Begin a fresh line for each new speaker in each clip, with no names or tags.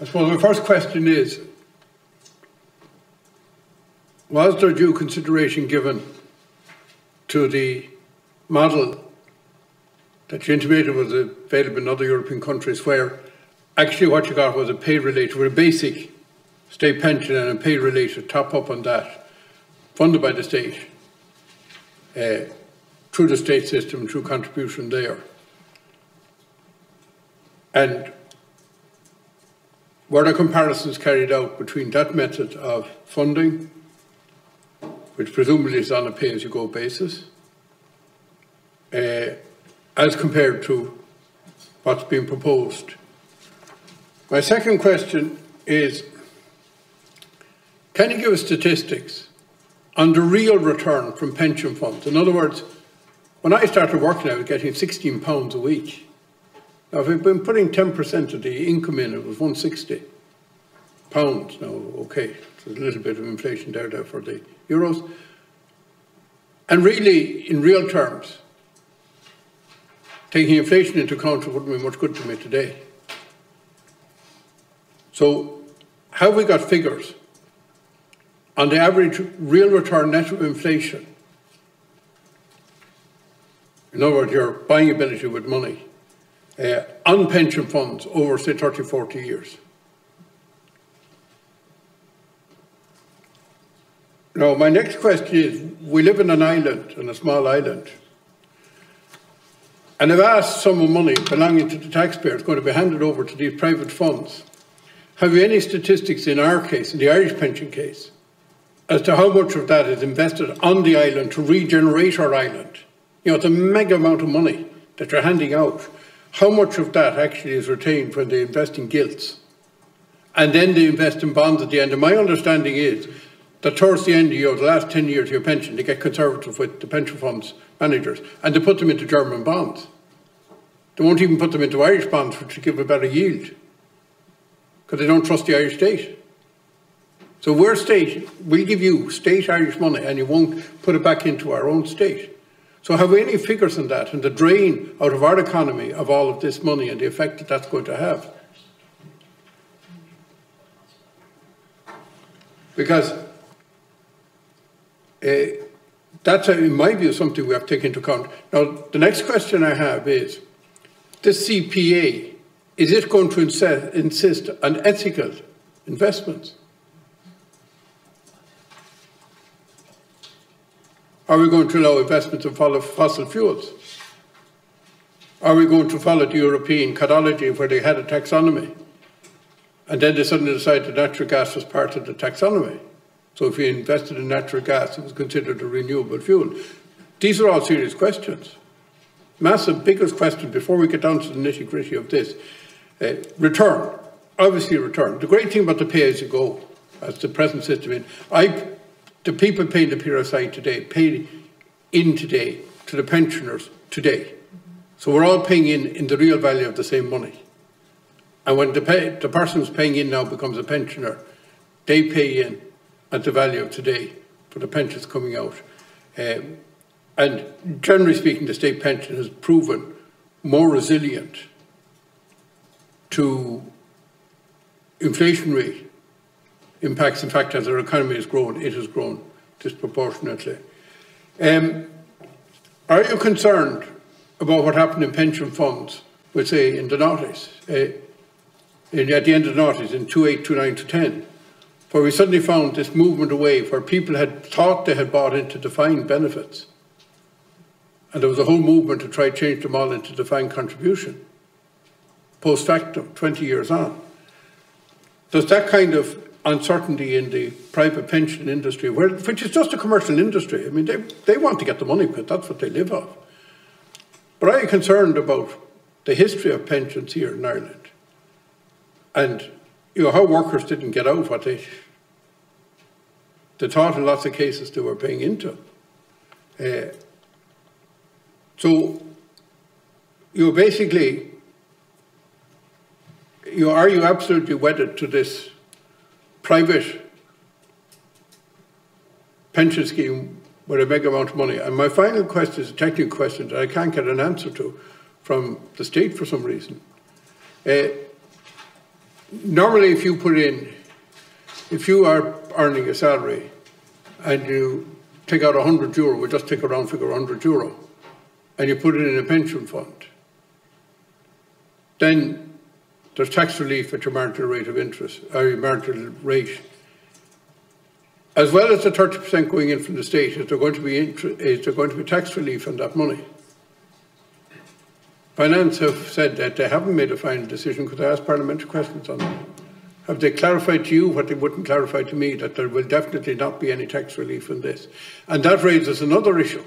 I suppose my first question is, was there due consideration given to the model that you intimated was available in other European countries, where actually what you got was a pay-related, with a basic state pension and a pay-related top-up on that, funded by the state, through the state system, through contribution there. And were there comparisons carried out between that method of funding, which presumably is on a pay-as-you-go basis, as compared to what's being proposed? My second question is, can you give us statistics on the real return from pension funds? In other words, when I started working, I was getting £16 a week. Now, if we've been putting 10% of the income in, it was £160. Now, okay, there's a little bit of inflation there for the euros. And really, in real terms, taking inflation into account, it wouldn't be much good to me today. So, have we got figures on the average real return net of inflation? In other words, your buying ability with money on pension funds over, say, 30, 40 years. Now, my next question is, we live in an island, in a small island, and I've asked some of the money belonging to the taxpayers going to be handed over to these private funds. Have you any statistics in our case, in the Irish pension case, as to how much of that is invested on the island to regenerate our island? You know, it's a mega amount of money that you're handing out. How much of that actually is retained when they invest in gilts? And then they invest in bonds at the end. And my understanding is that towards the end of the last 10 years of your pension, they get conservative with the pension funds managers, and they put them into German bonds. They won't even put them into Irish bonds, which will give a better yield, because they don't trust the Irish state. So we're state, we'll give you state Irish money, and you won't put it back into our own state. So have we any figures on that, and the drain out of our economy of all of this money and the effect that that's going to have? Because that's, in my view, something we have to take into account. Now, the next question I have is, this CPA, is it going to insist on ethical investments? Are we going to allow investments in fossil fuels? Are we going to follow the European codology where they had a taxonomy, and then they suddenly decided that natural gas was part of the taxonomy? So if you invested in natural gas, it was considered a renewable fuel. These are all serious questions. Massive, biggest question before we get down to the nitty-gritty of this. Return, obviously return. The great thing about the pay-as-you-go, as the present system the people paying the PRSI today, pay in today to the pensioners today. So we're all paying in the real value of the same money. And when the person who's paying in now becomes a pensioner, they pay in at the value of today for the pensions coming out. And generally speaking, the state pension has proven more resilient to inflationary impacts. In fact, as our economy has grown, it has grown disproportionately. Are you concerned about what happened in pension funds, we'll say in the noughties, at the end of the noughties, in 2008, 2009 to 10, where we suddenly found this movement away where people had thought they had bought into defined benefits, and there was a whole movement to try to change them all into defined contribution, post factum, 20 years on. Does that kind of uncertainty in the private pension industry, which is just a commercial industry, I mean, they want to get the money, but that's what they live off. But are you concerned about the history of pensions here in Ireland? And you know, how workers didn't get out what they thought in lots of cases they were paying into. So, you know, basically, you know, are you absolutely wedded to this private pension scheme with a big amount of money? And my final question is a technical question that I can't get an answer to from the state for some reason. normally if you are earning a salary and you take out €100, we just take a round figure, €100, and you put it in a pension fund, then there's tax relief at your marginal rate of interest, or your marginal rate. As well as the 30% going in from the state, is there going to be tax relief on that money? Finance have said that they haven't made a final decision because I asked parliamentary questions on it. Have they clarified to you what they wouldn't clarify to me, that there will definitely not be any tax relief in this? And that raises another issue.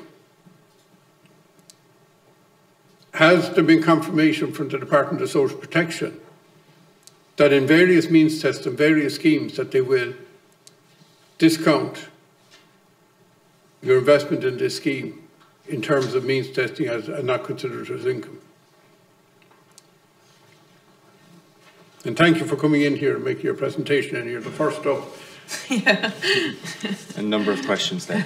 Has there been confirmation from the Department of Social Protection that in various means tests and various schemes that they will discount your investment in this scheme in terms of means testing and not consider it as income? And thank you for coming in here and making your presentation, and you're the first up.
Yeah.
A number of questions there.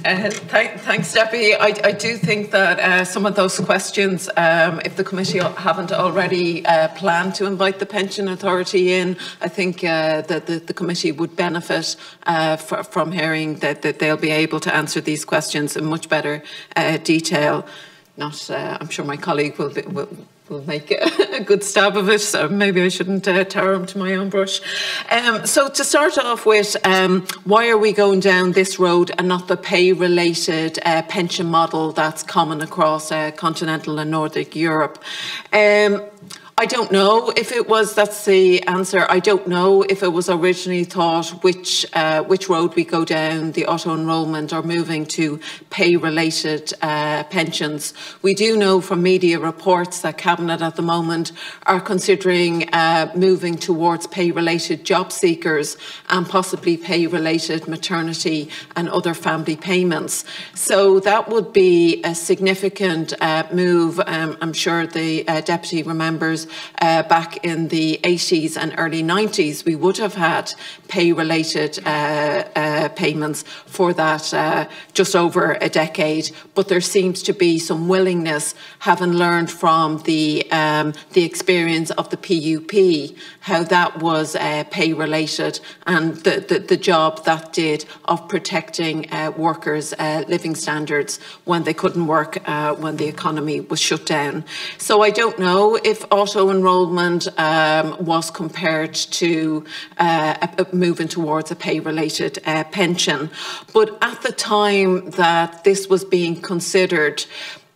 Thanks, Deputy. I do think that some of those questions, if the committee haven't already planned to invite the Pension Authority in, I think that the committee would benefit from hearing that they'll be able to answer these questions in much better detail. I'm sure my colleague will make a good stab of it, so maybe I shouldn't tar him to my own brush. So to start off with, why are we going down this road and not the pay-related pension model that's common across continental and Northern Europe? I don't know if it was, that's the answer, I don't know if it was originally thought which road we go down, the auto-enrolment or moving to pay-related pensions. We do know from media reports that Cabinet at the moment are considering moving towards pay-related job seekers and possibly pay-related maternity and other family payments. So that would be a significant move. I'm sure the Deputy remembers back in the 80s and early 90s, we would have had pay-related payments for that just over a decade. But there seems to be some willingness, having learned from the experience of the PUP, how that was pay-related, and the job that did of protecting workers' living standards when they couldn't work, when the economy was shut down. So I don't know if auto-enrolment was compared to moving towards a pay-related pension. But at the time that this was being considered,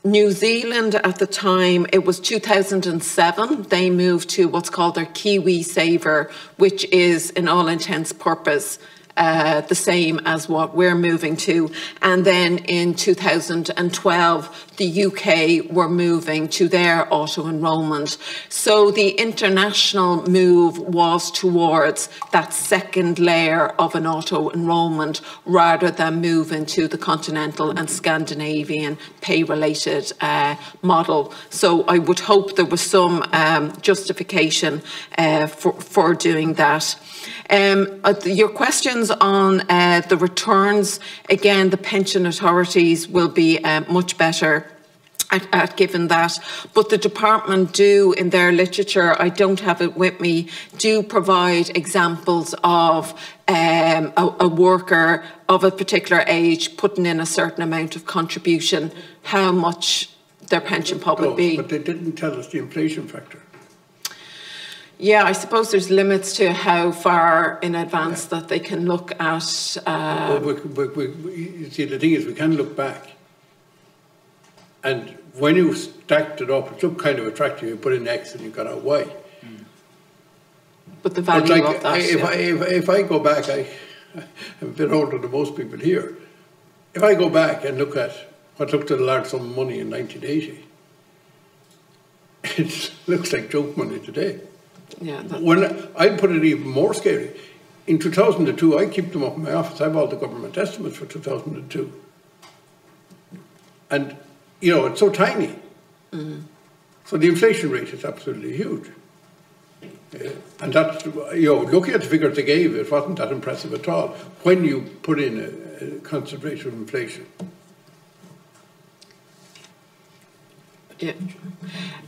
New Zealand at the time, it was 2007, they moved to what's called their Kiwi Saver, which is, in all intents and purposes, the same as what we're moving to. And then in 2012, the UK were moving to their auto-enrolment. So the international move was towards that second layer of an auto-enrolment rather than moving to the continental and Scandinavian pay-related model. So I would hope there was some justification for doing that. Your questions on the returns, again, the pension authorities will be much better at giving that, but the department do, in their literature, I don't have it with me, do provide examples of a worker of a particular age putting in a certain amount of contribution, how much their pension pot would be.
But they didn't tell us the inflation factor.
Yeah, I suppose there's limits to how far in advance that they can look at.
Well, you see, the thing is, we can look back. And when you stacked it up, it looked kind of attractive. You put in X and you got out Y.
But the value of that,
if I go back, I'm a bit older than most people here. If I go back and look at what looked at a large sum of money in 1980, it looks like joke money today.
Yeah,
when I put it even more scary, in 2002, I keep them up in my office. I have all the government estimates for 2002. And, you know, it's so tiny. So the inflation rate is absolutely huge. And that's, you know, looking at the figures they gave, it wasn't that impressive at all when you put in a constant rate of inflation.
Yeah.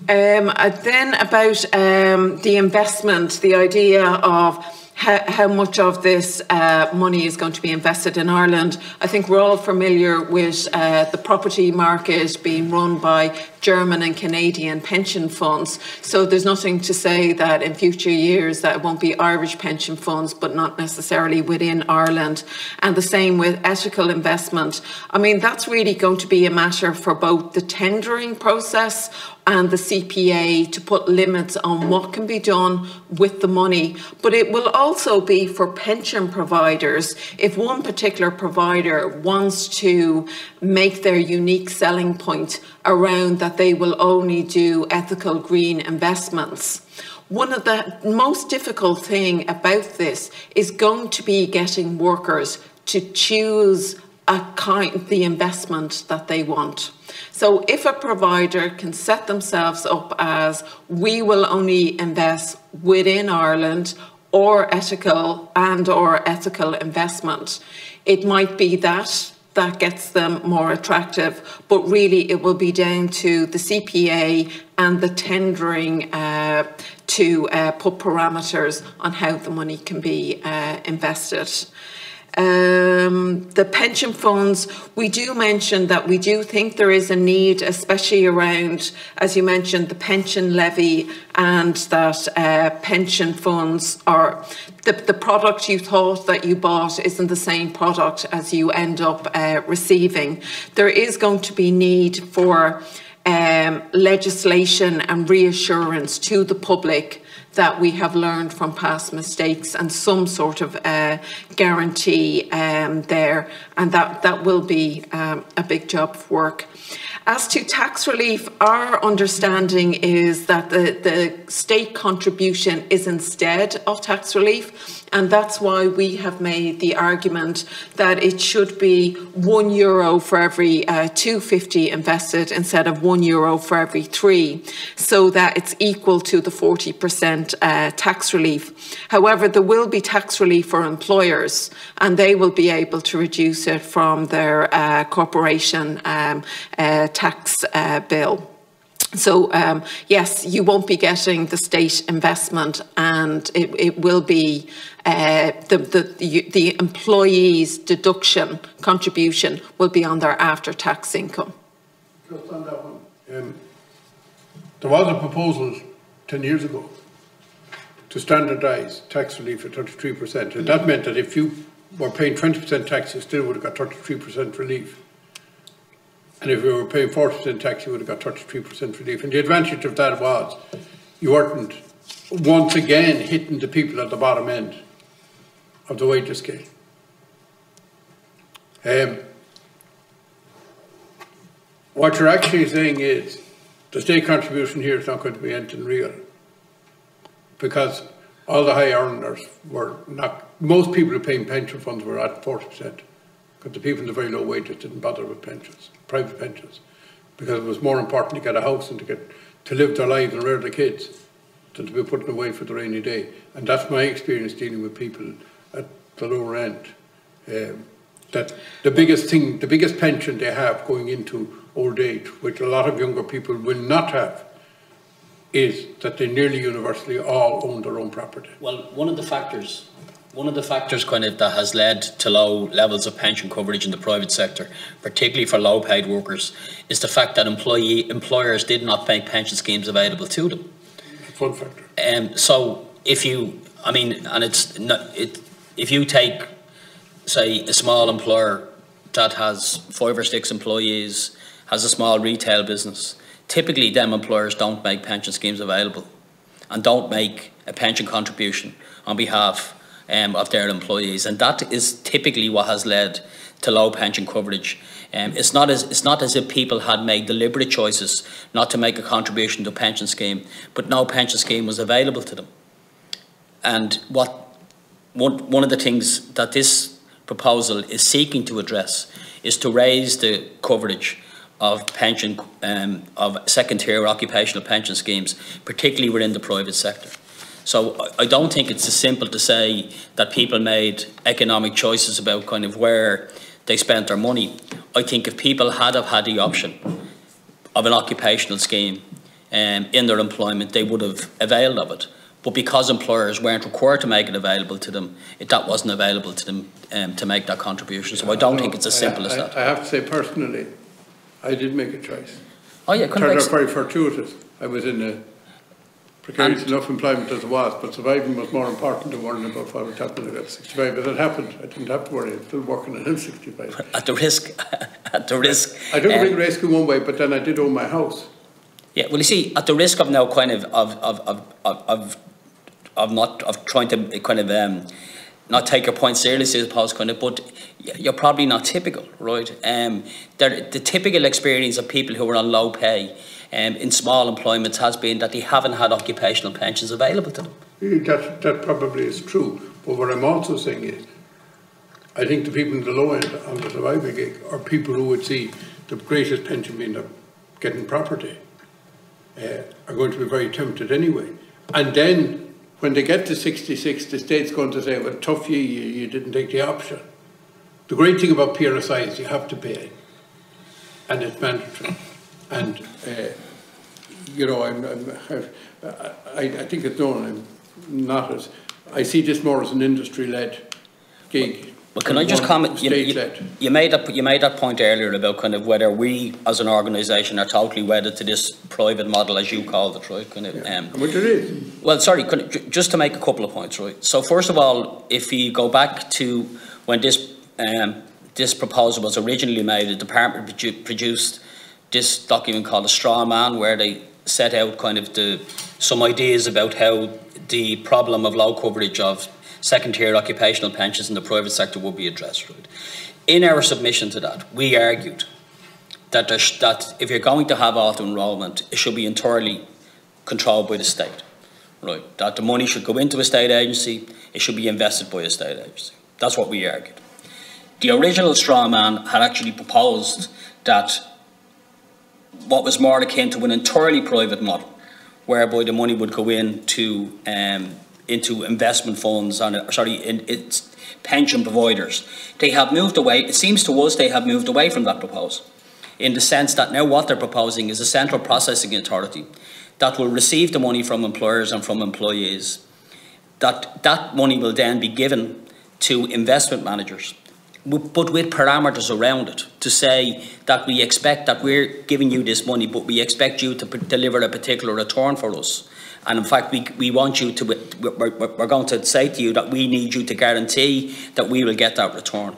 Then about the investment, the idea of how much of this money is going to be invested in Ireland. I think we're all familiar with the property market being run by German and Canadian pension funds. So there's nothing to say that in future years that it won't be Irish pension funds, but not necessarily within Ireland. And the same with ethical investment. I mean, that's really going to be a matter for both the tendering process and the CPA to put limits on what can be done with the money. But it will also be for pension providers. If one particular provider wants to make their unique selling point around that they will only do ethical green investments, one of the most difficult thing about this is going to be getting workers to choose the investment that they want. So if a provider can set themselves up as, we will only invest within Ireland or ethical investment, it might be that gets them more attractive, but really it will be down to the CPA and the tendering to put parameters on how the money can be invested. The pension funds, we do mention that we do think there is a need, especially around, as you mentioned, the pension levy, and that pension funds are, the product you thought that you bought isn't the same product as you end up receiving. There is going to be need for legislation and reassurance to the public that we have learned from past mistakes, and some sort of guarantee there, and that will be a big job of work. As to tax relief, our understanding is that the state contribution is instead of tax relief, and that's why we have made the argument that it should be €1 for every €2.50 invested instead of €1 for every 3, so that it's equal to the 40% tax relief. However, there will be tax relief for employers, and they will be able to reduce it from their corporation tax bill. So yes, you won't be getting the state investment, and it will be the employees' deduction contribution will be on their after-tax income.
Just on that one, there was a proposal 10 years ago to standardise tax relief at 33%, and that meant that if you were paying 20% tax, you still would have got 33% relief. And if you were paying 40% tax, you would have got 33% relief. And the advantage of that was you weren't once again hitting the people at the bottom end of the wages scale. What you're actually saying is the state contribution here is not going to be anything real, because all the high earners were not, most people who paying pension funds were at 40%, because the people in the very low wages didn't bother with pensions, private pensions, because it was more important to get a house and to live their lives and rear their kids than to be putting away for the rainy day. And that's my experience dealing with people at the lower end. That the biggest pension they have going into old age, which a lot of younger people will not have, is that they nearly universally all own their own property.
Well, one of the factors kind of that has led to low levels of pension coverage in the private sector, particularly for low paid workers, is the fact that employers did not make pension schemes available to them.
It's a fun factor.
So if you, I mean, and it's not, if you take, say, a small employer that has 5 or 6 employees, has a small retail business, typically them employers don't make pension schemes available and don't make a pension contribution on behalf of their employees, and that is typically what has led to low pension coverage. It's not as if people had made deliberate choices not to make a contribution to a pension scheme, but no pension scheme was available to them. And one of the things that this proposal is seeking to address is to raise the coverage of pension of second-tier occupational pension schemes, particularly within the private sector. So I don't think it's as simple to say that people made economic choices about kind of where they spent their money. I think if people had have had the option, of an occupational scheme in their employment, they would have availed of it. But because employers weren't required to make it available to them, that wasn't available to them to make that contribution. So I don't think it's as simple as that.
I have to say, personally, I did make a choice.
Oh yeah,
turned out very fortuitous. I was in a precarious enough employment as it was, but surviving was more important than worrying about what would happen when I got 65. But it happened. I didn't have to worry. I'm still working until 65.
At the risk.
I took a big risk in one way, but then I did own my house.
Yeah, well, you see, at the risk of now kind of trying to kind of not take your point seriously, I suppose, kind of, but you're probably not typical, right? The typical experience of people who are on low pay in small employments has been that they haven't had occupational pensions available to them.
That probably is true. But what I'm also saying is, I think the people in the low end on the survival gig are people who would see the greatest pension being getting property, are going to be very tempted anyway. And then when they get to 66, the state's going to say, well, tough you didn't take the option. The great thing about PRSI is you have to pay, and it's mandatory. And, you know, I think it's known, I'm not as, I see this more as an industry-led gig.
Well, can I just comment? You made that point earlier about kind of whether we, as an organisation, are totally wedded to this private model, as you called it, right? Kind of,
which it is.
Well, sorry, just to make a couple of points, right? So, first of all, if you go back to when this proposal was originally made, the department produced this document called a straw man, where they set out kind of some ideas about how the problem of low coverage of second-tier occupational pensions in the private sector would be addressed. Right? In our submission to that, we argued that if you're going to have auto-enrolment, it should be entirely controlled by the state. Right? That the money should go into a state agency, it should be invested by a state agency. That's what we argued. The original straw man had actually proposed that what was more akin to an entirely private model, whereby the money would go into investment funds in its pension providers. They have moved away. It seems to us they have moved away from that proposal, in the sense that now what they're proposing is a central processing authority that will receive the money from employers and from employees. That money will then be given to investment managers, but with parameters around it, to say that we expect that we're giving you this money, but we expect you to deliver a particular return for us. And in fact, we want you to, we're going to say to you that we need you to guarantee that we will get that return.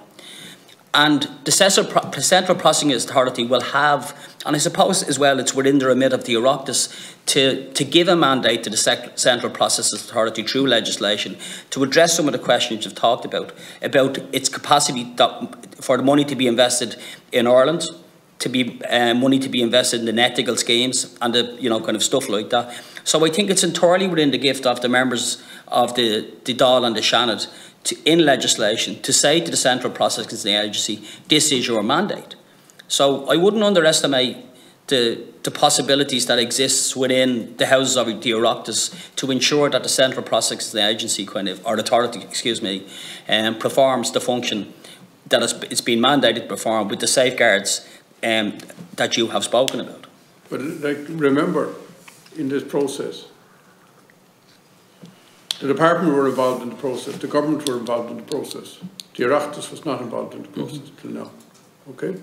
And the Central Processing Authority will have, and I suppose as well it's within the remit of the Oireachtas, to give a mandate to the Central Processing Authority through legislation to address some of the questions you've talked about its capacity for the money to be invested in Ireland, to be money to be invested in the ethical schemes and the kind of stuff like that. So I think it's entirely within the gift of the members of the Dáil and the Seanad in legislation to say to the Central Processing Agency, this is your mandate. So I wouldn't underestimate the possibilities that exist within the houses of the Oireachtas to ensure that the Central Processing Agency or authority, performs the function that it's been mandated to perform with the safeguards that you have spoken about.
But remember, in this process, the department were involved in the process, the government were involved in the process. The Oireachtas was not involved in the process till now. Okay?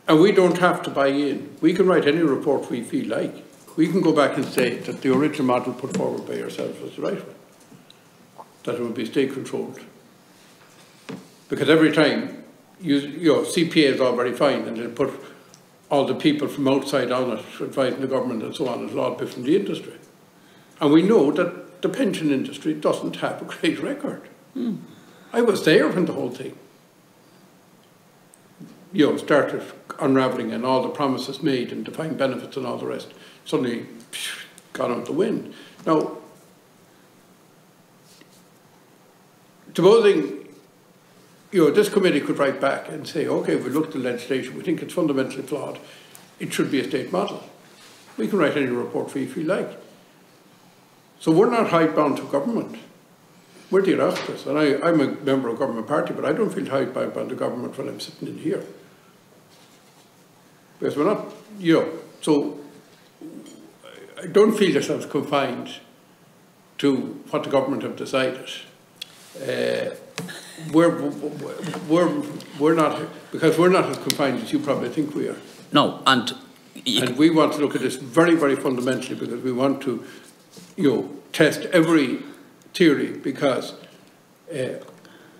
And we don't have to buy in. We can write any report we feel like. We can go back and say that the original model put forward by yourselves was the right one. That it would be state controlled. Because every time, CPA is all very fine, and they put all the people from outside on it, advising the government and so on, it'll all be from the industry. And we know that the pension industry doesn't have a great record. I was there when the whole thing started unravelling, and all the promises made and defined benefits and all the rest suddenly gone out the wind. Now, supposing this committee could write back and say, okay, we looked at the legislation, we think it's fundamentally flawed, it should be a state model. We can write any report we feel like. So we're not hidebound to government. We're the Oireachtas, and I'm a member of a government party, but I don't feel hidebound to government when I'm sitting in here. Because we're not, So I don't feel yourselves confined to what the government have decided. We're not, because we're not as confined as you probably think we are.
No, and
we want to look at this very, very fundamentally, because we want to, test every theory, because, as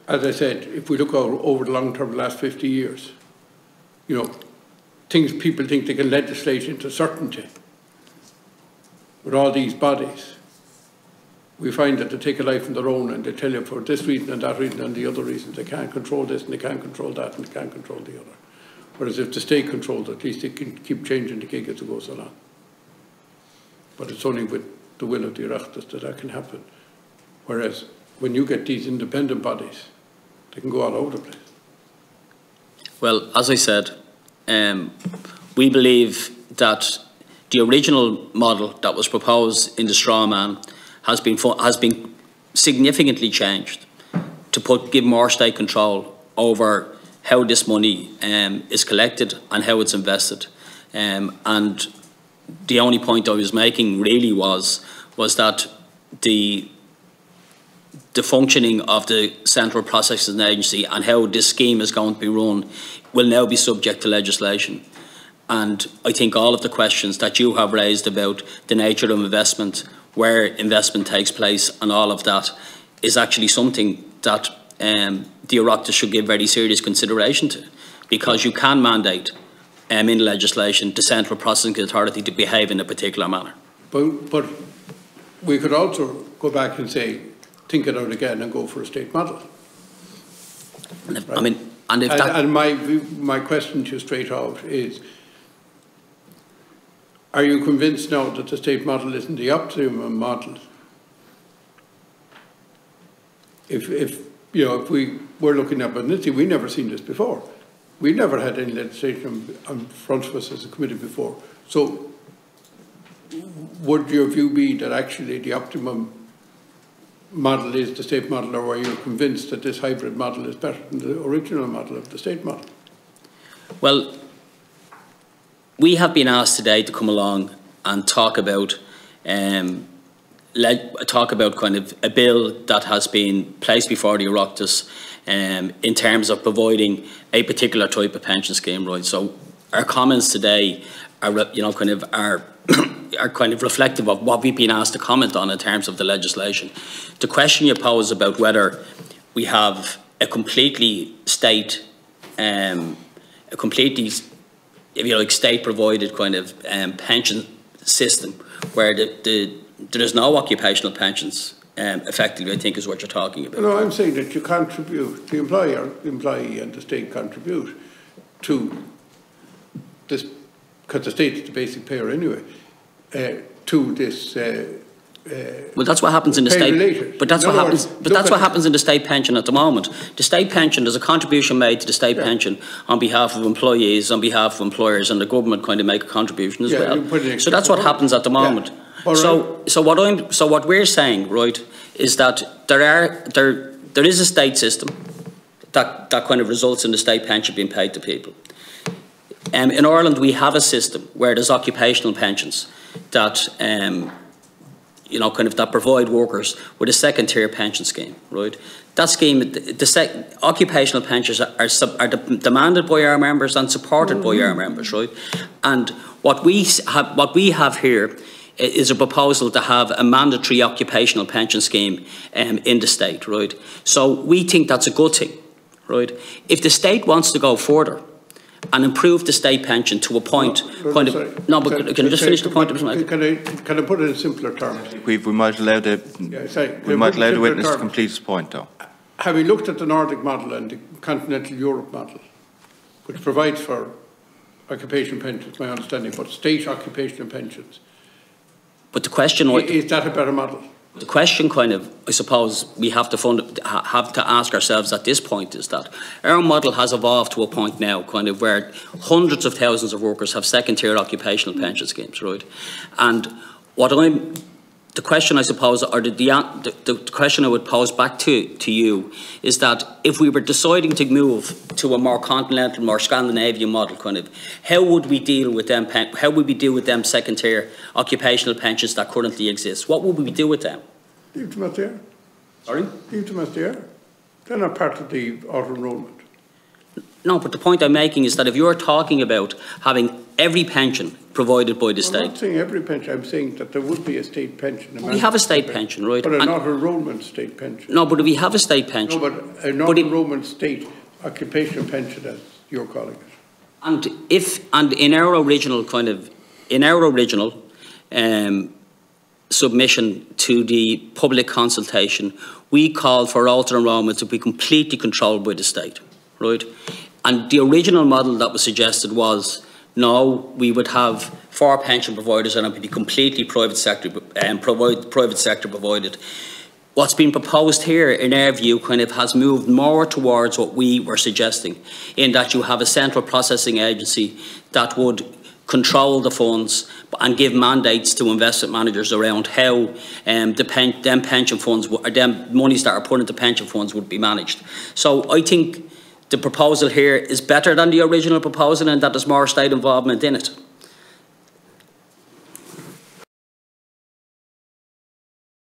I said, if we look over the long term, the last 50 years, people think they can legislate into certainty with all these bodies. We find that they take a life of their own, and they tell you for this reason and that reason and the other reasons they can't control this and they can't control that and they can't control the other. Whereas if the state controls, at least they can keep changing the gig as it goes along. But it's only with the will of the Oireachtas that can happen. Whereas when you get these independent bodies, they can go all over the place.
Well, as I said, we believe that the original model that was proposed in the straw man has been significantly changed to give more state control over how this money is collected and how it's invested. And the only point I was making really was that the functioning of the Central Processing Agency and how this scheme is going to be run will now be subject to legislation. And I think all of the questions that you have raised about the nature of investment, where investment takes place and all of that is actually something that the Oireachtas should give very serious consideration to, because you can mandate in legislation the Central Processing Authority to behave in a particular manner.
But we could also go back and say, think it out again and go for a state model.
Right?
I mean, and my question to you straight out is, are you convinced now that the state model isn't the optimum model? If we were looking at Bernizzi, we never seen this before. We never had any legislation in front of us as a committee before. So would your view be that actually the optimum model is the state model, or are you convinced that this hybrid model is better than the original model of the state model?
Well, we have been asked today to come along and talk about kind of a bill that has been placed before the Oireachtas in terms of providing a particular type of pension scheme, right? So our comments today are kind of reflective of what we've been asked to comment on in terms of the legislation. The question you pose about whether we have a completely state, state-provided kind of pension system where there is no occupational pensions, effectively, I think is what you're talking about.
No, I'm saying that you contribute, the employee and the state contribute to this, because the state is the basic payer anyway, to this.
Well, that's what happens in the state.
Related.
But that's what happens. But that's what happens in the state pension at the moment. The state pension, there's a contribution made to the state pension on behalf of employees, on behalf of employers, and the government kind of make a contribution as well. So that's what happens at the moment.
Yeah.
So what we're saying, right, is that there is a state system that kind of results in the state pension being paid to people. In Ireland, we have a system where there's occupational pensions that that provide workers with a second-tier pension scheme, right? That scheme, the occupational pensions are demanded by our members and supported by our members, right? And what we have here is a proposal to have a mandatory occupational pension scheme in the state, right? So we think that's a good thing, right? If the state wants to go further and improve the state pension to a point, can I just finish the point?
Can I put it in simpler terms?
We might allow the witness to complete his point, though.
Having looked at the Nordic model and the continental Europe model, which provides for occupational pensions, my understanding, but state occupational pensions,
but the question
is that a better model?
The question I suppose we have to ask ourselves at this point is that our model has evolved to a point now where hundreds of thousands of workers have second-tier occupational pension schemes, right? And what I'm the question I suppose, or the question I would pose back to you is that if we were deciding to move to a more continental, more Scandinavian model, kind of, how would we deal with them? How would we deal with them second-tier occupational pensions that currently exist? What would we do with them?
Leave them as they are.
Sorry?
Leave them as they are. They're not part of the auto-enrolment.
No, but the point I'm making is that if you're talking about having every pension provided by the state.
I'm not saying every pension, I'm saying that there would be a state pension.
We have a state pension, right?
But an auto-enrolment state pension.
No, but if we have a state pension.
No, but an auto-enrolment state occupational pension, as you're calling it.
And in our original submission to the public consultation, we called for auto-enrolment to be completely controlled by the state, right? And the original model that was suggested was, no, we would have 4 pension providers and it would be completely private sector provided. What's been proposed here, in our view, kind of has moved more towards what we were suggesting, in that you have a central processing agency that would control the funds and give mandates to investment managers around how them pension funds, or them monies that are put into pension funds would be managed. So I think the proposal here is better than the original proposal, and that there's more state involvement in it.